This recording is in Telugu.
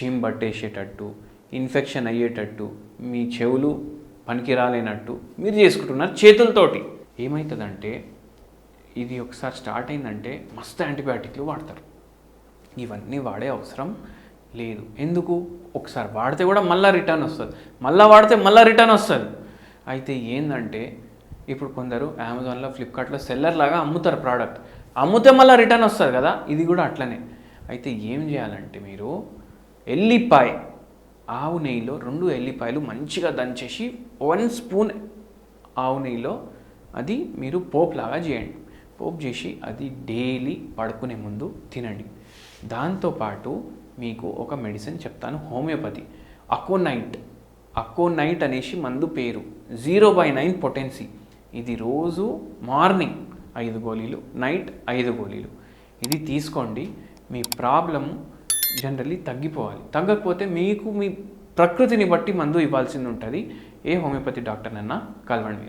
చీమ్ పట్టేసేటట్టు, ఇన్ఫెక్షన్ అయ్యేటట్టు, మీ చెవులు పనికి రాలేనట్టు మీరు చేసుకుంటున్నారు చేతులతోటి. ఏమవుతుందంటే ఇది ఒకసారి స్టార్ట్ అయిందంటే మస్తు యాంటీబయాటిక్లు వాడతారు. ఇవన్నీ వాడే అవసరం లేదు. ఎందుకు? ఒకసారి వాడితే కూడా మళ్ళీ రిటర్న్ వస్తుంది, మళ్ళీ వాడితే మళ్ళీ రిటర్న్ వస్తుంది. అయితే ఏంటంటే ఇప్పుడు కొందరు అమెజాన్లో, ఫ్లిప్కార్ట్లో సెల్లర్ లాగా అమ్ముతారు ప్రోడక్ట్, అమ్ముతే మళ్ళీ రిటర్న్ వస్తుంది కదా, ఇది కూడా అట్లనే. అయితే ఏం చేయాలంటే మీరు ఎల్లిపాయ, ఆవు నెయ్యిలో 2 ఎల్లిపాయలు మంచిగా దంచేసి 1 స్పూన్ ఆవు నెయ్యిలో అది మీరు పోపులాగా చేయండి. పోపు చేసి అది డైలీ పడుకునే ముందు తినండి. దాంతోపాటు మీకు ఒక మెడిసిన్ చెప్తాను, హోమియోపతి, అకోనైట్ అనేసి మందు పేరు, 0/9 పొటెన్సీ. ఇది రోజు మార్నింగ్ 5 గోళీలు, నైట్ 5 గోళీలు. ఇది తీసుకోండి. మీ ప్రాబ్లము జనరల్లీ తగ్గిపోవాలి. తగ్గకపోతే మీకు మీ ప్రకృతిని బట్టి మందు ఇవ్వాల్సింది ఉంటుంది. ఏ హోమియోపతి డాక్టర్నన్నా కలవండి మీరు.